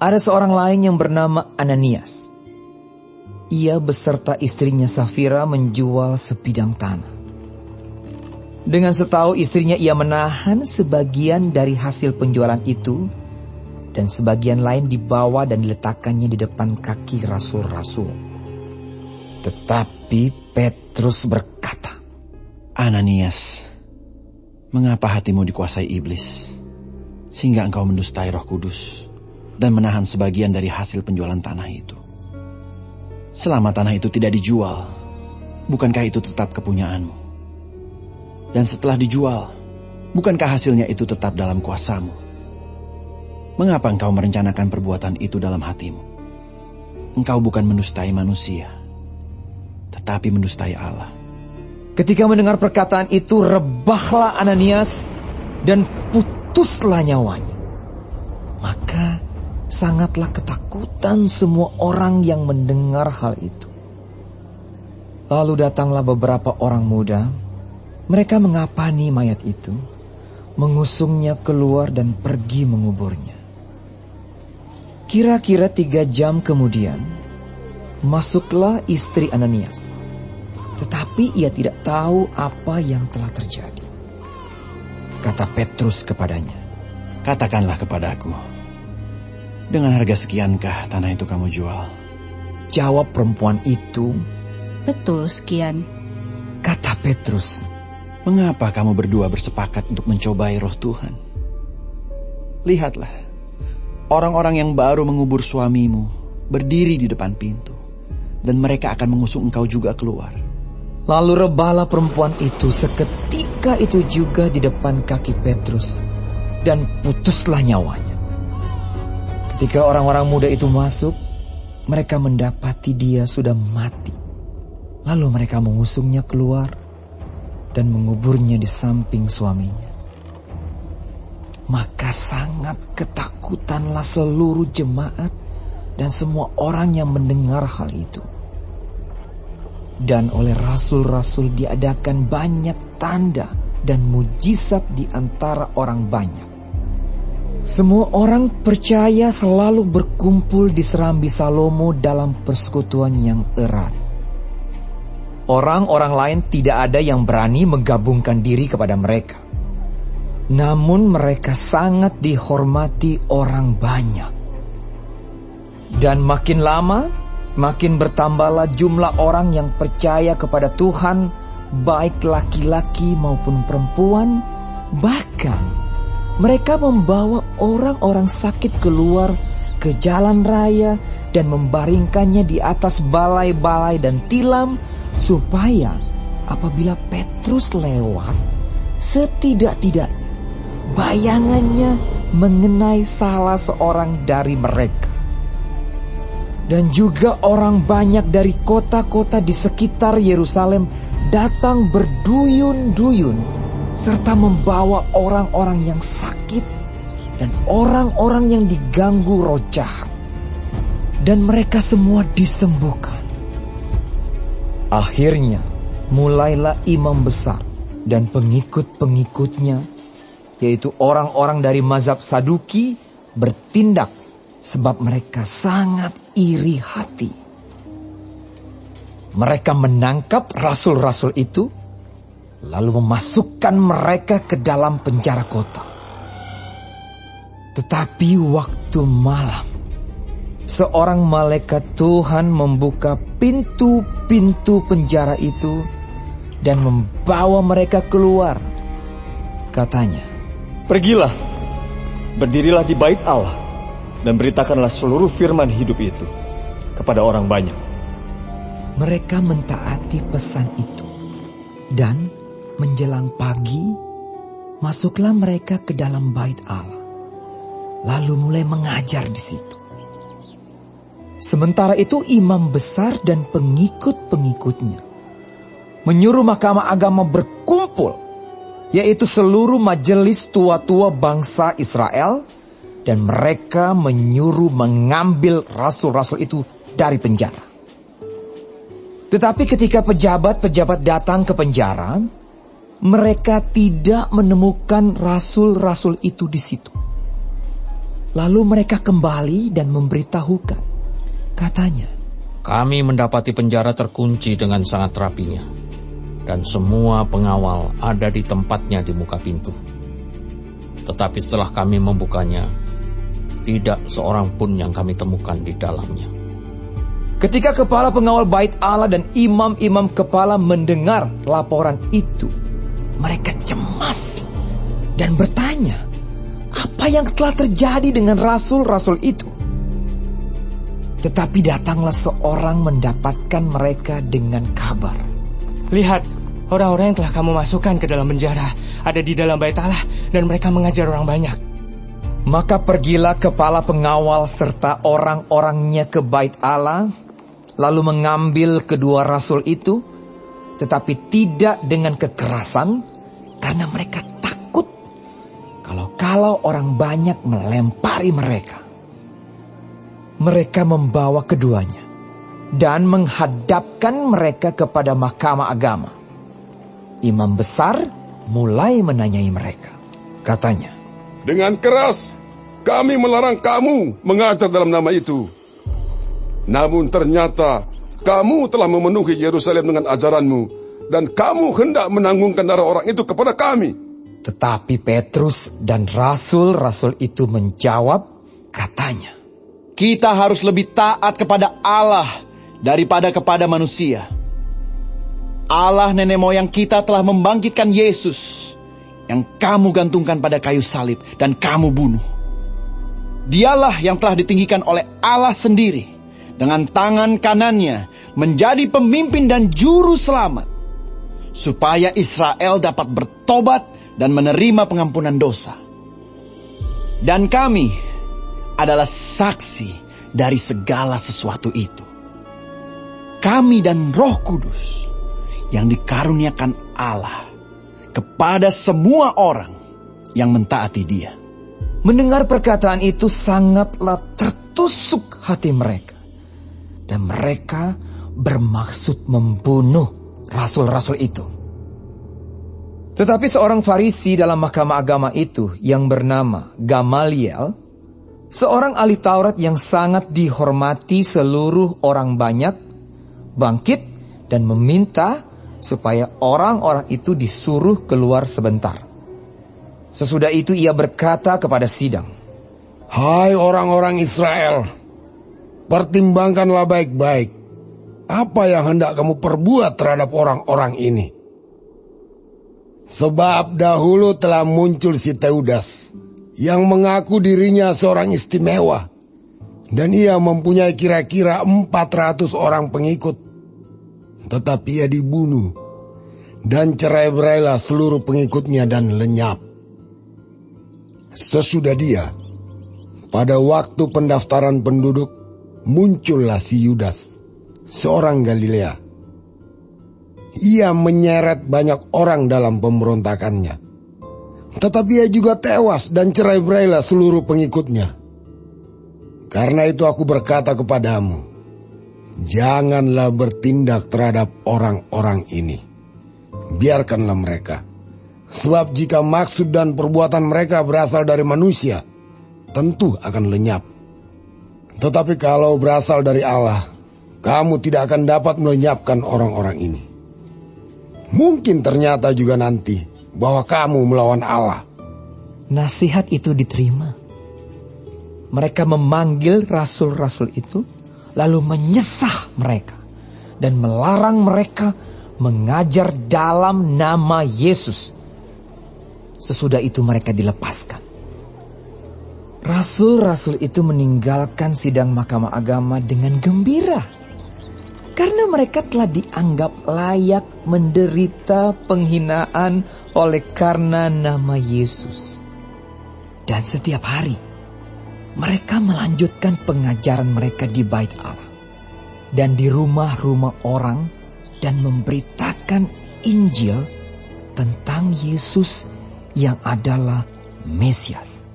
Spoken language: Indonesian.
Ada seorang lain yang bernama Ananias. Ia beserta istrinya Safira menjual sebidang tanah. Dengan setahu istrinya, ia menahan sebagian dari hasil penjualan itu, dan sebagian lain dibawa dan diletakkannya di depan kaki rasul-rasul. Tetapi Petrus berkata, Ananias, mengapa hatimu dikuasai iblis, sehingga engkau mendustai Roh Kudus dan menahan sebagian dari hasil penjualan tanah itu? Selama tanah itu tidak dijual, bukankah itu tetap kepunyaanmu? Dan setelah dijual, bukankah hasilnya itu tetap dalam kuasamu? Mengapa engkau merencanakan perbuatan itu dalam hatimu? Engkau bukan mendustai manusia, tetapi mendustai Allah. Ketika mendengar perkataan itu, rebahlah Ananias dan putuslah nyawanya. Maka sangatlah ketakutan semua orang yang mendengar hal itu. Lalu datanglah beberapa orang muda. Mereka mengapani mayat itu, mengusungnya keluar dan pergi menguburnya. Kira-kira 3 jam kemudian, masuklah istri Ananias. Tetapi ia tidak tahu apa yang telah terjadi. Kata Petrus kepadanya, Katakanlah kepadaku, dengan harga sekiankah tanah itu kamu jual? Jawab perempuan itu, Betul sekian. Kata Petrus, Mengapa kamu berdua bersepakat untuk mencobai roh Tuhan? Lihatlah, orang-orang yang baru mengubur suamimu berdiri di depan pintu, dan mereka akan mengusung engkau juga keluar. Lalu rebahlah perempuan itu seketika itu juga di depan kaki Petrus, dan putuslah nyawanya. Ketika orang-orang muda itu masuk, mereka mendapati dia sudah mati. Lalu mereka mengusungnya keluar dan menguburnya di samping suaminya. Maka sangat ketakutanlah seluruh jemaat dan semua orang yang mendengar hal itu. Dan oleh rasul-rasul diadakan banyak tanda dan mujizat di antara orang banyak. Semua orang percaya selalu berkumpul di serambi Salomo dalam persekutuan yang erat. Orang-orang lain tidak ada yang berani menggabungkan diri kepada mereka. Namun mereka sangat dihormati orang banyak. Dan makin lama, makin bertambahlah jumlah orang yang percaya kepada Tuhan, baik laki-laki maupun perempuan. Bahkan mereka membawa orang-orang sakit keluar ke jalan raya dan membaringkannya di atas balai-balai dan tilam, supaya apabila Petrus lewat, setidak-tidaknya bayangannya mengenai salah seorang dari mereka. Dan juga orang banyak dari kota-kota di sekitar Yerusalem datang berduyun-duyun, serta membawa orang-orang yang sakit dan orang-orang yang diganggu roh jahat. Dan mereka semua disembuhkan. Akhirnya mulailah imam besar dan pengikut-pengikutnya, yaitu orang-orang dari mazhab Saduki, bertindak sebab mereka sangat iri hati. Mereka menangkap rasul-rasul itu, lalu memasukkan mereka ke dalam penjara kota. Tetapi waktu malam, seorang malaikat Tuhan membuka pintu-pintu penjara itu dan membawa mereka keluar. Katanya, Pergilah, berdirilah di bait Allah, dan beritakanlah seluruh firman hidup itu kepada orang banyak. Mereka mentaati pesan itu. Dan menjelang pagi, masuklah mereka ke dalam bait Allah, lalu mulai mengajar di situ. Sementara itu imam besar dan pengikut-pengikutnya menyuruh mahkamah agama berkumpul, yaitu seluruh majelis tua-tua bangsa Israel, dan mereka menyuruh mengambil rasul-rasul itu dari penjara. Tetapi ketika pejabat-pejabat datang ke penjara, mereka tidak menemukan rasul-rasul itu di situ. Lalu mereka kembali dan memberitahukan. Katanya, kami mendapati penjara terkunci dengan sangat rapinya, dan semua pengawal ada di tempatnya di muka pintu. Tetapi setelah kami membukanya, tidak seorang pun yang kami temukan di dalamnya. ketika kepala pengawal bait Allah dan imam-imam kepala mendengar laporan itu, mereka cemas dan bertanya, apa yang telah terjadi dengan rasul-rasul itu? Tetapi datanglah seorang mendapatkan mereka dengan kabar. Lihat, orang-orang yang telah kamu masukkan ke dalam penjara ada di dalam bait Allah dan mereka mengajar orang banyak. Maka pergilah kepala pengawal serta orang-orangnya ke bait Allah, lalu mengambil kedua rasul itu, tetapi tidak dengan kekerasan, karena mereka takut kalau orang banyak melempari mereka. Mereka membawa keduanya dan menghadapkan mereka kepada mahkamah agama. Imam besar mulai menanyai mereka. Katanya, dengan keras kami melarang kamu mengajar dalam nama itu. Namun ternyata kamu telah memenuhi Yerusalem dengan ajaranmu, dan kamu hendak menanggungkan darah orang itu kepada kami. Tetapi Petrus dan rasul-rasul itu menjawab, katanya, kita harus lebih taat kepada Allah daripada kepada manusia. Allah nenek moyang kita telah membangkitkan Yesus yang kamu gantungkan pada kayu salib dan kamu bunuh. Dialah yang telah ditinggikan oleh Allah sendiri dengan tangan kanannya menjadi pemimpin dan juru selamat, supaya Israel dapat bertobat dan menerima pengampunan dosa. Dan kami adalah saksi dari segala sesuatu itu. Kami dan Roh Kudus yang dikaruniakan Allah kepada semua orang yang mentaati Dia. mendengar perkataan itu sangatlah tertusuk hati mereka. Dan mereka bermaksud membunuh rasul-rasul itu. Tetapi seorang Farisi dalam mahkamah agama itu yang bernama Gamaliel, seorang ahli Taurat yang sangat dihormati seluruh orang banyak, bangkit dan meminta supaya orang-orang itu disuruh keluar sebentar. Sesudah itu ia berkata kepada sidang, hai orang-orang Israel, pertimbangkanlah baik-baik apa yang hendak kamu perbuat terhadap orang-orang ini. Sebab dahulu telah muncul si Teudas yang mengaku dirinya seorang istimewa, dan ia mempunyai kira-kira 400 orang pengikut. Tetapi ia dibunuh, dan cerai-berailah seluruh pengikutnya dan lenyap. Sesudah dia, pada waktu pendaftaran penduduk, muncullah si Yudas, seorang Galilea. Ia menyeret banyak orang dalam pemberontakannya. Tetapi ia juga tewas dan cerai-berailah seluruh pengikutnya. Karena itu aku berkata kepadamu, janganlah bertindak terhadap orang-orang ini. Biarkanlah mereka. Sebab jika maksud dan perbuatan mereka berasal dari manusia, tentu akan lenyap. Tetapi kalau berasal dari Allah, kamu tidak akan dapat melenyapkan orang-orang ini. Mungkin ternyata juga nanti bahwa kamu melawan Allah. nasihat itu diterima. Mereka memanggil rasul-rasul itu, lalu menyesah mereka dan melarang mereka mengajar dalam nama Yesus. Sesudah itu mereka dilepaskan. Rasul-rasul itu meninggalkan sidang mahkamah agama dengan gembira, karena mereka telah dianggap layak menderita penghinaan oleh karena nama Yesus. Dan setiap hari mereka melanjutkan pengajaran mereka di bait Allah dan di rumah-rumah orang, dan memberitakan Injil tentang Yesus yang adalah Mesias.